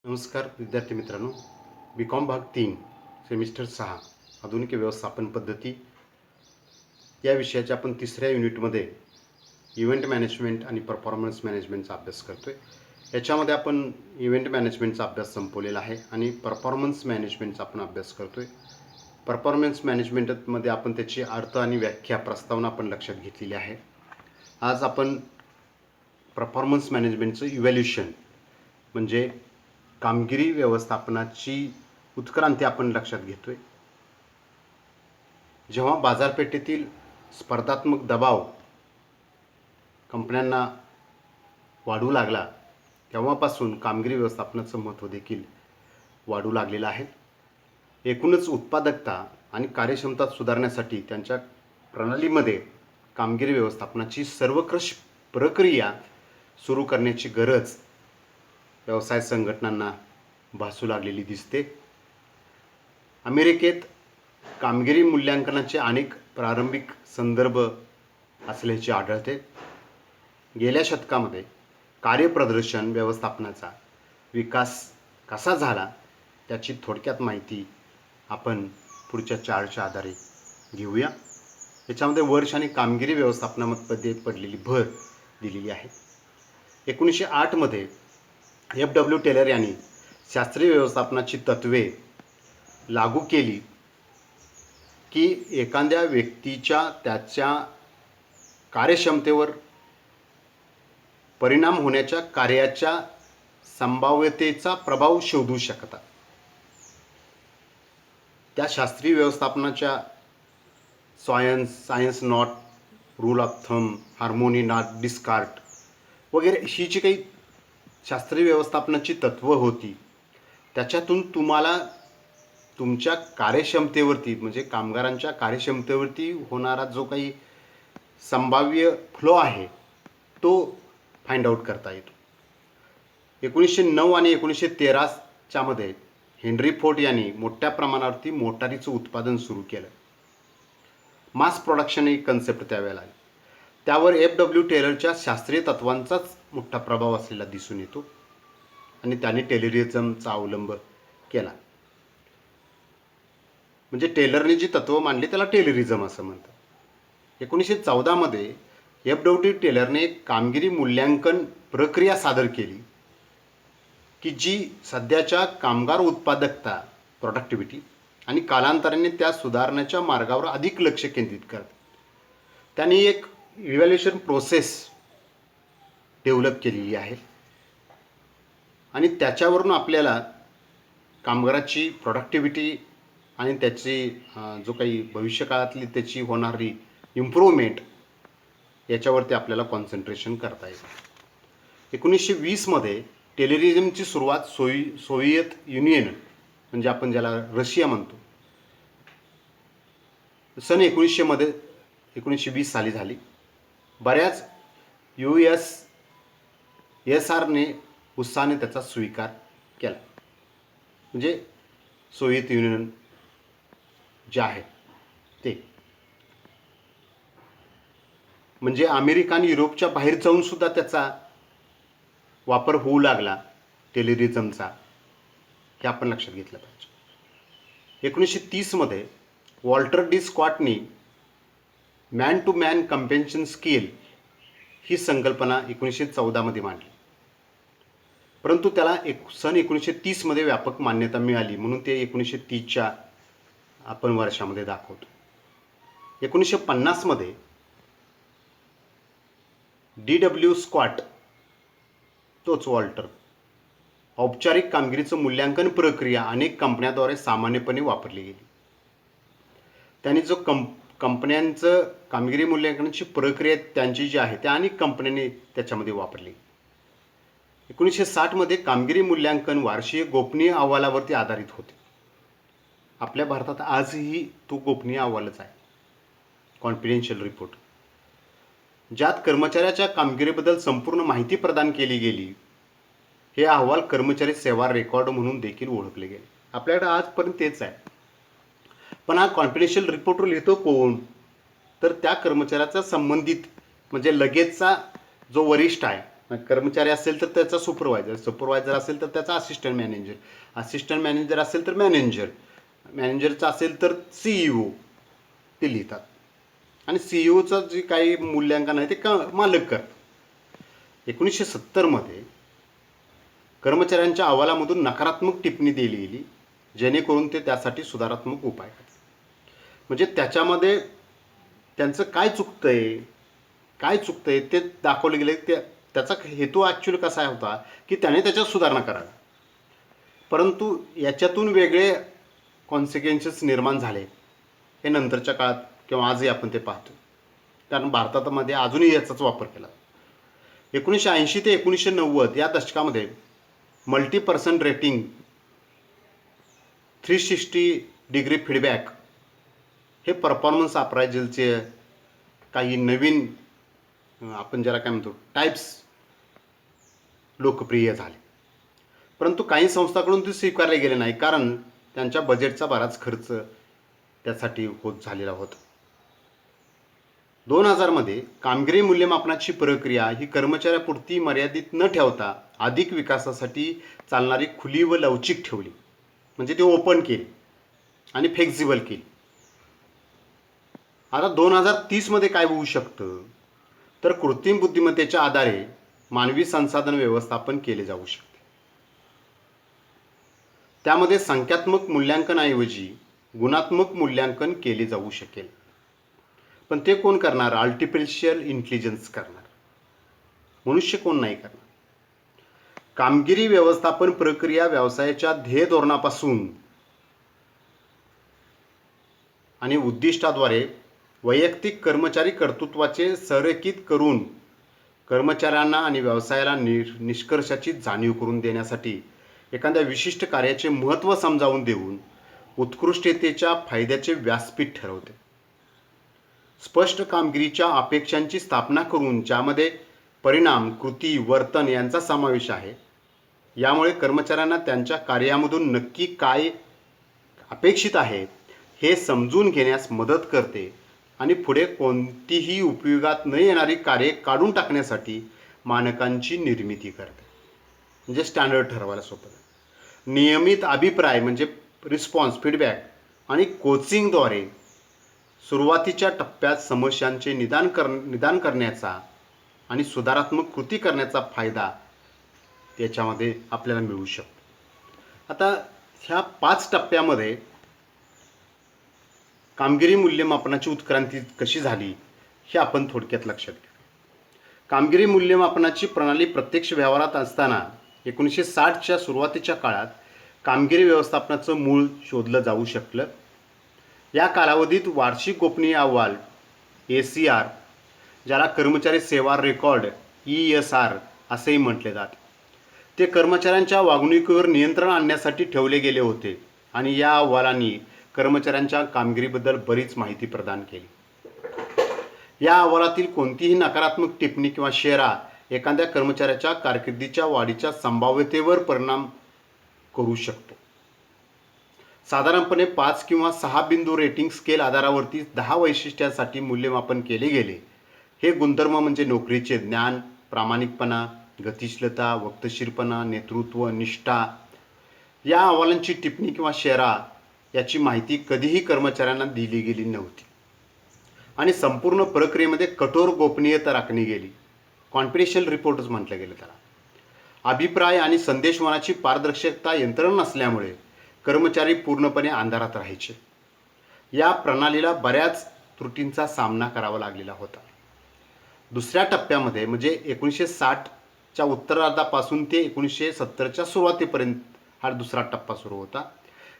नमस्कार विद्यार्थी मित्रांनो, बी.कॉम भाग 3 सेमिस्टर 6 आधुनिक व्यवस्थापन पद्धती या विषयाच्या आपण तिसऱ्या युनिटमध्ये इव्हेंट मॅनेजमेंट आणि परफॉर्मन्स मॅनेजमेंटचा अभ्यास करतो आहे. याच्यामध्ये आपण इव्हेंट मॅनेजमेंटचा अभ्यास संपवलेला आहे आणि परफॉर्मन्स मॅनेजमेंटचा आपण अभ्यास करतो आहे. परफॉर्मन्स मॅनेजमेंटमध्ये आपण त्याची अर्थ आणि व्याख्या प्रस्तावना आपण लक्षात घेतलेली आहे. आज आपण परफॉर्मन्स मॅनेजमेंटचं इव्हॅल्युशन म्हणजे कामगिरी व्यवस्थापनाची उत्क्रांती आपण लक्षात घेतोय. जेव्हा बाजारपेठेतील स्पर्धात्मक दबाव कंपन्यांना वाढू लागला तेव्हापासून कामगिरी व्यवस्थापनाचं महत्त्व देखील वाढू लागलेलं आहे. एकूणच उत्पादकता आणि कार्यक्षमता सुधारण्यासाठी त्यांच्या प्रणालीमध्ये कामगिरी व्यवस्थापनाची सर्वंकष प्रक्रिया सुरू करण्याची गरज व्यवसाय संघटनांना भासू लागलेली दिसते. अमेरिकेत कामगिरी मूल्यांकनाचे अनेक प्रारंभिक संदर्भ असल्याचे आढळते. गेल्या शतकामध्ये कार्यप्रदर्शन व्यवस्थापनाचा विकास कसा झाला त्याची थोडक्यात माहिती आपण पुढच्या चार्टच्या आधारे घेऊया. याच्यामध्ये वर्ष आणि कामगिरी व्यवस्थापनामध्ये पडलेली भर दिलेली आहे. 1908 मध्ये F.W. टेलर यांनी शास्त्रीय व्यवस्थापनाची तत्त्वे लागू केली की एखाद्या व्यक्तीच्या त्याच्या कार्यक्षमतेवर परिणाम होण्याच्या कार्याच्या संभाव्यतेचा प्रभाव शोधू शकतात. त्या शास्त्रीय व्यवस्थापनाच्या science not rule of thumb, harmony not discord वगैरे ही जी काही शास्त्रीय व्यवस्थापनाची तत्त्व होती त्याच्यातून तुम्हाला तुमच्या कार्यक्षमतेवरती म्हणजे कामगारांच्या कार्यक्षमतेवरती होणारा जो काही संभाव्य फ्लो आहे तो फाइंड आउट करता येतो. 1909 आणि 1913च्या मध्ये हेनरी फोर्ड यांनी मोठ्या प्रमाणावरती मोटारीचं उत्पादन सुरू केलं. मास प्रोडक्शन ही कन्सेप्ट त्यावेळेला आली. त्यावर F.W. टेलरच्या शास्त्रीय तत्वांचाच मोठा प्रभाव असलेला दिसून येतो आणि त्याने टेलरिझमचा अवलंब केला. म्हणजे टेलरने जी तत्व मांडली त्याला टेलरिझम असं म्हणतात. 1914 मध्ये F.W. टेलरने कामगिरी मूल्यांकन प्रक्रिया सादर केली की जी सध्याच्या कामगार उत्पादकता प्रोडक्टिव्हिटी आणि कालांतराने त्या सुधारण्याच्या मार्गावर अधिक लक्ष केंद्रित करते. त्यांनी एक इव्हॅल्युएशन प्रोसेस डेव्हलप केलेली आहे आणि त्याच्यावरून आपल्याला कामगाराची प्रोडक्टिव्हिटी आणि त्याची जो काही भविष्यकाळातली त्याची होणारी इम्प्रूव्हमेंट याच्यावरती आपल्याला कॉन्सन्ट्रेशन करता येईल. 1920 मध्ये टेलरिझमची सुरुवात सोव्हिएत युनियन म्हणजे आपण ज्याला रशिया म्हणतो सन 1920 साली झाली. बऱ्याच USSRने उत्साहाने त्याचा स्वीकार केला. म्हणजे सोव्हिएत युनियन जे आहे ते म्हणजे अमेरिका आणि युरोपच्या बाहेर जाऊन सुद्धा त्याचा वापर होऊ लागला टेलरिझमचा, हे आपण लक्षात घेतलं पाहिजे. 1930 मध्ये वॉल्टर डी स्कॉटनी man to man compensation skill ही संकल्पना 1914 मध्ये मांडली. परंतु त्याला सन 1930 मध्ये व्यापक मान्यता मिळाली म्हणून ते 1930च्या आपण वर्षामध्ये दाखवतो. 1950 मध्ये D.W. स्कॉट तोच वॉल्टर औपचारिक कामगिरीचं मूल्यांकन प्रक्रिया अनेक कंपन्यांद्वारे सामान्यपणे वापरली गेली. त्यांनी जो कंपन्यांचं कामगिरी मूल्यांकनाची प्रक्रिया त्यांची जी आहे त्या अनेक कंपन्यांनी त्याच्यामध्ये वापरली. 1960 मध्ये कामगिरी मूल्यांकन वार्षिक गोपनीय अहवालावरती आधारित होते. आपल्या भारतात आजही तो गोपनीय अहवालच आहे, कॉन्फिडेन्शियल रिपोर्ट, ज्यात कर्मचाऱ्याच्या कामगिरीबद्दल संपूर्ण माहिती प्रदान केली गेली. हे अहवाल कर्मचारी सेवा रेकॉर्ड म्हणून देखील ओळखले गेले. आपल्याकडे आजपर्यंत तेच आहे. पण हा कॉन्फिडेन्शियल रिपोर्ट लिहितो कोण? तर त्या कर्मचाऱ्याचा संबंधित म्हणजे लगेचचा जो वरिष्ठ आहे कर्मचारी असेल तर त्याचा सुपरवायझर असेल तर त्याचा असिस्टंट मॅनेजर असेल तर मॅनेजरचा असेल तर CEO ते लिहितात. आणि CEOचं जे काही मूल्यांकन आहे ते मालक करतात. 1970मध्ये कर्मचाऱ्यांच्या अहवालामधून नकारात्मक टिप्पणी दिली गेली, जेणेकरून ते त्यासाठी सुधारात्मक उपाय करतात. म्हणजे त्याच्यामध्ये त्यांचं काय चुकतंय ते दाखवलं गेलं. त्याचा हेतू ॲक्च्युली कसा होता की त्याने त्याच्यात सुधारणा करावी, परंतु याच्यातून वेगळे कॉन्सिक्वेन्सेस निर्माण झाले हे नंतरच्या काळात किंवा आजही आपण ते पाहतो. कारण भारतामध्ये अजूनही याचाच वापर केला. 1980 ते 1990 या दशकामध्ये मल्टीपर्सन रेटिंग, 360 डिग्री फीडबॅक हे परफॉर्मन्स अप्रायझलचे काही नवीन आपण ज्याला काय म्हणतो टाईप्स लोकप्रिय झाले. परंतु काही संस्थांकडून ते स्वीकारले गेले नाही, कारण त्यांच्या बजेटचा बराच खर्च त्यासाठी होत झालेला होता. 2000मध्ये कामगिरी मूल्यमापनाची प्रक्रिया ही कर्मचाऱ्यापुरती मर्यादित न ठेवता अधिक विकासासाठी चालणारी खुली व लवचिक ठेवली. म्हणजे ते ओपन केली आणि फ्लेक्झिबल केली. आता 2030मध्ये काय होऊ शकतं, तर कृत्रिम बुद्धिमत्तेच्या आधारे मानवी संसाधन व्यवस्थापन केले जाऊ शकते. त्यामध्ये संख्यात्मक मूल्यांकनाऐवजी गुणात्मक मूल्यांकन केले जाऊ शकेल. पण ते कोण करणार? आर्टिफिशियल इंटेलिजन्स करणार, मनुष्य कोण नाही करणार. कामगिरी व्यवस्थापन प्रक्रिया व्यवसायाच्या ध्येय धोरणापासून आणि उद्दिष्टाद्वारे वैयक्तिक कर्मचारी कर्तृत्वाचे संरेखित करून कर्मचाऱ्यांना आणि व्यवसायाला निष्कर्षाची जाणीव करून देण्यासाठी एखाद्या विशिष्ट कार्याचे महत्त्व समजावून देऊन उत्कृष्टतेच्या फायद्याचे व्यासपीठ ठरवते. स्पष्ट कामगिरीच्या अपेक्षांची स्थापना करून ज्यामध्ये परिणाम, कृती, वर्तन यांचा समावेश आहे. यामुळे कर्मचाऱ्यांना त्यांच्या कार्यामधून नक्की काय अपेक्षित आहे हे समजून घेण्यास मदत करते आणि पुढे कोणतीही उपयोगात न येणारी कार्ये काढून टाकण्यासाठी मानकांची निर्मिती करते. म्हणजे स्टँडर्ड ठरवायला सोपं. नियमित अभिप्राय म्हणजे रिस्पॉन्स, फीडबॅक आणि कोचिंगद्वारे सुरुवातीच्या टप्प्यात समस्यांचे निदान करण्याचा आणि सुधारात्मक कृती करण्याचा फायदा त्याच्यामध्ये आपल्याला मिळू शकतो. आता ह्या 5 टप्प्यामध्ये कामगिरी मूल्यमापनाची उत्क्रांती कशी झाली हे आपण थोडक्यात लक्षात घेऊ. कामगिरी मूल्यमापनाची प्रणाली प्रत्यक्ष व्यवहारात असताना 1960च्या सुरुवातीच्या काळात कामगिरी व्यवस्थापनाचं मूळ शोधलं जाऊ शकलं. या कालावधीत वार्षिक गोपनीय अहवाल ACR, ज्याला कर्मचारी सेवा रेकॉर्ड ESR असेही म्हटले जाते, ते कर्मचाऱ्यांच्या वागणुकीवर नियंत्रण आणण्यासाठी ठेवले गेले होते आणि या अहवालांनी कर्मचाऱ्यांच्या कामगिरीबद्दल बरीच माहिती प्रदान केली. या अहवालातील कोणतीही नकारात्मक टिप्पणी किंवा शेरा एखाद्या कर्मचाऱ्याच्या कारकिर्दीच्या वाढीच्या संभाव्यतेवर परिणाम करू शकतो. साधारणपणे 5 किंवा 6 बिंदू रेटिंग स्केल आधारावरती 10 वैशिष्ट्यांसाठी मूल्यमापन केले गेले. हे गुणधर्म म्हणजे नोकरीचे ज्ञान, प्रामाणिकपणा, गतिशीलता, वक्तशीरपणा, नेतृत्व, निष्ठा. या अहवालांची टिप्पणी किंवा शेरा याची माहिती कधीही कर्मचाऱ्यांना दिली गेली नव्हती आणि संपूर्ण प्रक्रियेमध्ये कठोर गोपनीयता राखली गेली. कॉन्फिडेन्शियल रिपोर्टच म्हटलं गेलं त्याला. अभिप्राय आणि संदेशवहनाची पारदर्शकता यंत्रणा नसल्यामुळे कर्मचारी पूर्णपणे अंधारात राहायचे. या प्रणालीला बऱ्याच त्रुटींचा सामना करावा लागलेला होता. दुसऱ्या टप्प्यामध्ये म्हणजे 1960च्या उत्तरार्धापासून ते 1970च्या सुरुवातीपर्यंत हा दुसरा टप्पा सुरू होता.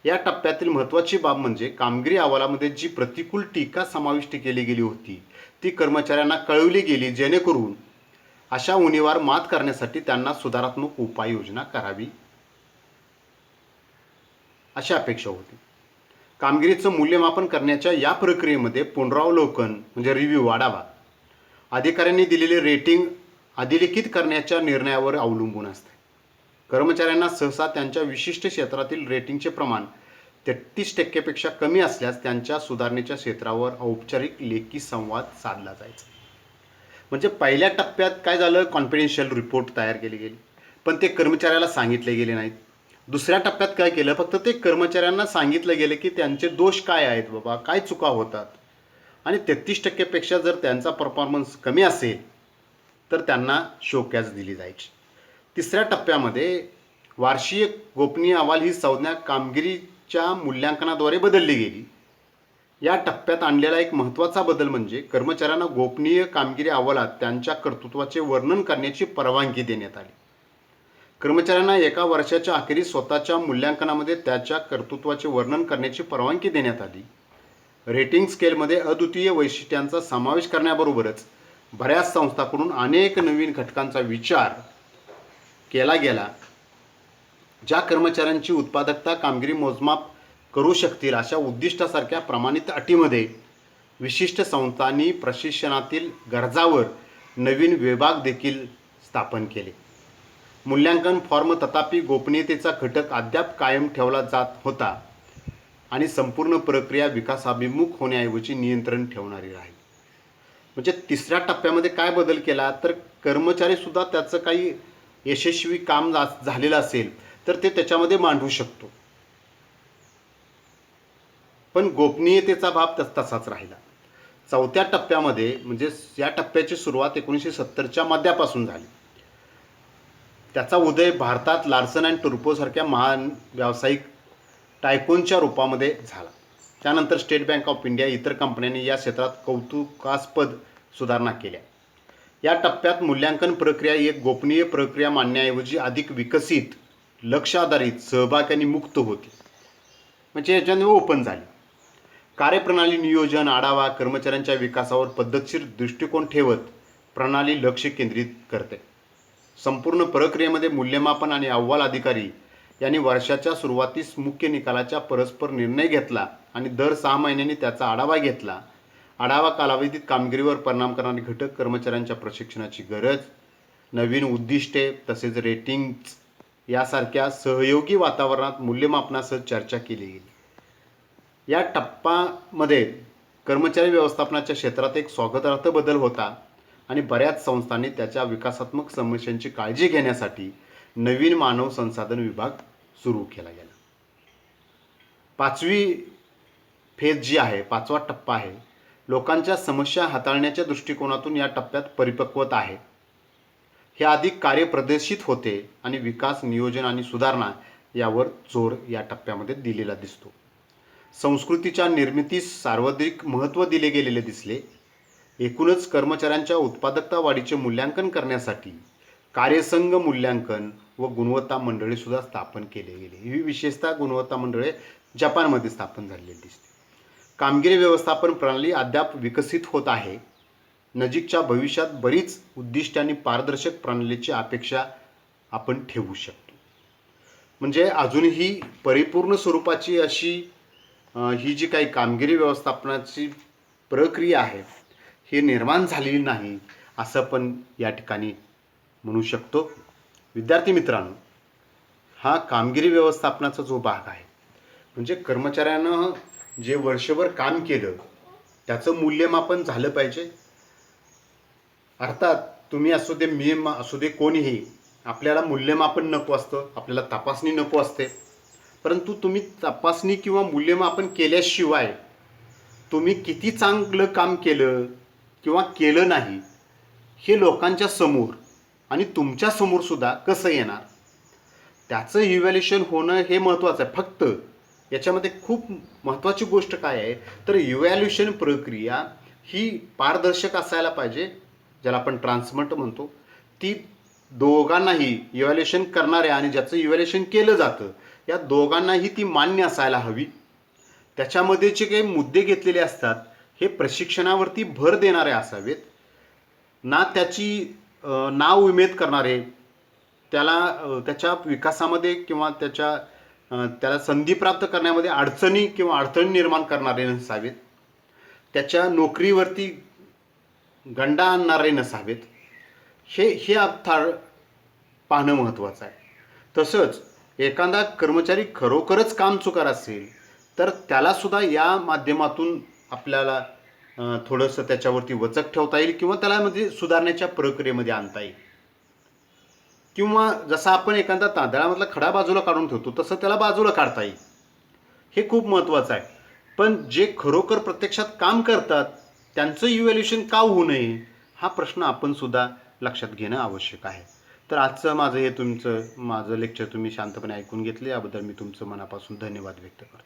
या टप्प्यातील महत्त्वाची बाब म्हणजे कामगिरी अहवालामध्ये जी प्रतिकूल टीका समाविष्ट केली गेली होती ती कर्मचाऱ्यांना कळवली गेली, जेणेकरून अशा उणीवार मात करण्यासाठी त्यांना सुधारात्मक उपाययोजना करावी अशी अपेक्षा होती. कामगिरीचं मूल्यमापन करण्याच्या या प्रक्रियेमध्ये पुनरावलोकन म्हणजे रिव्ह्यू, आढावा, अधिकाऱ्यांनी दिलेले रेटिंग अधिलिखित करण्याच्या निर्णयावर अवलंबून असते. कर्मचाऱ्यांना सहसा त्यांच्या विशिष्ट क्षेत्रातील रेटिंगचे प्रमाण 33% कमी असल्यास त्यांच्या सुधारणेच्या क्षेत्रावर औपचारिक लेखी संवाद साधला जायचा. म्हणजे पहिल्या टप्प्यात काय झालं, कॉन्फिडेन्शियल रिपोर्ट तयार केले गेले, पण ते कर्मचाऱ्याला सांगितले गेले नाहीत. दुसऱ्या टप्प्यात काय केलं, फक्त ते कर्मचाऱ्यांना सांगितलं गेलं की त्यांचे दोष काय आहेत बाबा, काय चुका होतात, आणि 33% जर त्यांचा परफॉर्मन्स कमी असेल तर त्यांना शोकॅज दिली जायची. तिसऱ्या टप्प्यामध्ये वार्षिक गोपनीय अहवाल ही संज्ञा कामगिरीच्या मूल्यांकनाद्वारे बदलली गेली. या टप्प्यात आणलेला एक महत्त्वाचा बदल म्हणजे कर्मचाऱ्यांना गोपनीय कामगिरी अहवालात त्यांच्या कर्तृत्वाचे वर्णन करण्याची परवानगी देण्यात आली. कर्मचाऱ्यांना एका वर्षाच्या अखेरीस स्वतःच्या मूल्यांकनामध्ये त्याच्या कर्तृत्वाचे वर्णन करण्याची परवानगी देण्यात आली. रेटिंग स्केलमध्ये अद्वितीय वैशिष्ट्यांचा समावेश करण्याबरोबरच बऱ्याच संस्थांकडून अनेक नवीन घटकांचा विचार केला गेला, ज्या कर्मचाऱ्यांची उत्पादकता कामगिरी मोजमाप करू शकतील अशा उद्दिष्टासारख्या प्रमाणित अटीमध्ये विशिष्ट संस्थांनी प्रशिक्षणातील गरजावर नवीन विभाग देखील स्थापन केले. मूल्यांकन फॉर्म तथापि गोपनीयतेचा घटक अद्याप कायम ठेवला जात होता आणि संपूर्ण प्रक्रिया विकासाभिमुख होण्याऐवजी नियंत्रण ठेवणारी राहील. म्हणजे तिसऱ्या टप्प्यामध्ये काय बदल केला, तर कर्मचारीसुद्धा त्याचं काही यशस्वी काम झालेलं असेल तर ते त्याच्यामध्ये मांडू शकतो, पण गोपनीयतेचा भाग तसाच राहिला. चौथ्या टप्प्यामध्ये म्हणजे या टप्प्याची सुरुवात 1970च्या मध्यापासून झाली. त्याचा उदय भारतात लार्सन अँड टुब्रो सारख्या महान व्यावसायिक टायकोनच्या रूपामध्ये झाला. त्यानंतर स्टेट बँक ऑफ इंडिया इतर कंपन्यांनी या क्षेत्रात कौतुकास्पद सुधारणा केल्या. या टप्प्यात मूल्यांकन प्रक्रिया एक गोपनीय प्रक्रिया मानण्याऐवजी अधिक विकसित, लक्ष आधारित, सहभाग आणि मुक्त होती. म्हणजे याच्याने ओपन झाली. कार्यप्रणाली नियोजन आढावा कर्मचाऱ्यांच्या विकासावर पद्धतशीर दृष्टिकोन ठेवत प्रणाली लक्ष केंद्रित करते. संपूर्ण प्रक्रियेमध्ये मूल्यमापन आणि अहवाल अधिकारी यांनी वर्षाच्या सुरुवातीस मुख्य निकालाचा परस्पर निर्णय घेतला आणि दर 6 महिन्यांनी त्याचा आढावा घेतला. आढावा कालावधीत कामगिरीवर परिणाम करणारे घटक, कर्मचाऱ्यांच्या प्रशिक्षणाची गरज, नवीन उद्दिष्टे तसेच रेटिंग्ज यासारख्या सहयोगी वातावरणात मूल्यमापनासह चर्चा केली गेली. या टप्प्यामध्ये कर्मचारी व्यवस्थापनाच्या क्षेत्रात एक स्वागतार्ह बदल होता आणि बऱ्याच संस्थांनी त्याच्या विकासात्मक समस्यांची काळजी घेण्यासाठी नवीन मानव संसाधन विभाग सुरू केला गेला. पाचवी फेज जी आहे, पाचवा टप्पा आहे, लोकांच्या समस्या हाताळण्याच्या दृष्टिकोनातून या टप्प्यात परिपक्वता आहे. हे अधिक कार्यप्रदर्शित होते आणि विकास, नियोजन आणि सुधारणा यावर जोर या टप्प्यामध्ये दिलेला दिसतो. संस्कृतीच्या निर्मितीस सार्वत्रिक महत्त्व दिले गेलेले दिसले. एकूणच कर्मचाऱ्यांच्या उत्पादकता वाढीचे मूल्यांकन करण्यासाठी कार्यसंघ मूल्यांकन व गुणवत्ता मंडळीसुद्धा स्थापन केले गेले. ही विशेषतः गुणवत्ता मंडळे जपानमध्ये स्थापन झालेली दिसते. कामगिरी व्यवस्थापन प्रणाली अद्याप विकसित होत आहे. नजीकच्या भविष्यात बरीच उद्दिष्टे आणि पारदर्शक प्रणालीची अपेक्षा आपण ठेवू शकतो. म्हणजे अजूनही परिपूर्ण स्वरूपाची अशी ही जी काही कामगिरी व्यवस्थापनाची प्रक्रिया आहे ही निर्माण झालेली नाही असं पण या ठिकाणी म्हणू शकतो. विद्यार्थी मित्रांनो, हा कामगिरी व्यवस्थापनाचा जो भाग आहे म्हणजे कर्मचाऱ्यानं जे वर्षभर काम केलं त्याचं मूल्यमापन झालं पाहिजे. अर्थात तुम्ही असू दे, मी असू दे, कोणीही, आपल्याला मूल्यमापन नको असतं, आपल्याला तपासणी नको असते. परंतु तुम्ही तपासणी किंवा मूल्यमापन केल्याशिवाय तुम्ही किती चांगलं काम केलं किंवा केलं नाही हे लोकांच्या समोर आणि तुमच्या समोरसुद्धा कसं येणार, त्याचं इव्हॅल्युएशन होणं हे महत्त्वाचं आहे. फक्त याच्यामध्ये खूप महत्त्वाची गोष्ट काय आहे तर इव्हॅल्युएशन प्रक्रिया ही पारदर्शक असायला पाहिजे, ज्याला आपण ट्रान्सपरंट म्हणतो. ती दोघांनाही, इव्हॅल्युएशन करणारे आणि ज्याचं इव्हॅल्युएशन केलं जातं या दोघांनाही ती मान्य असायला हवी. त्याच्यामध्ये जे काही मुद्दे घेतलेले असतात हे प्रशिक्षणावरती भर देणारे असावेत, ना त्याची नाव उमेद करणारे, त्याला त्याच्या विकासामध्ये किंवा त्याला संधी प्राप्त करण्यामध्ये अडचणी किंवा अडथळे निर्माण करणारे नसावेत, त्याच्या नोकरीवरती गंडा आणणारे नसावेत. हे पाहणं महत्त्वाचं आहे. तसंच एखादा कर्मचारी खरोखरच कामचुकार असेल तर त्यालासुद्धा या माध्यमातून आपल्याला थोडंसं त्याच्यावरती वचक ठेवता येईल किंवा त्याला म्हणजे सुधारण्याच्या प्रक्रियेमध्ये आणता येईल. किंवा जसा आपण एखादा तांदळामधला खडा बाजूला काढून ठेवतो तसं त्याला बाजूला काढता येईल. हे खूप महत्त्वाचं आहे. पण जे खरोखर प्रत्यक्षात काम करतात त्यांचं इव्हॅल्युएशन का होऊ नये हा प्रश्न आपण सुद्धा लक्षात घेणं आवश्यक आहे. तर आजचं माझं लेक्चर तुम्ही शांतपणे ऐकून घेतले याबद्दल मी तुमचं मनापासून धन्यवाद व्यक्त करतो.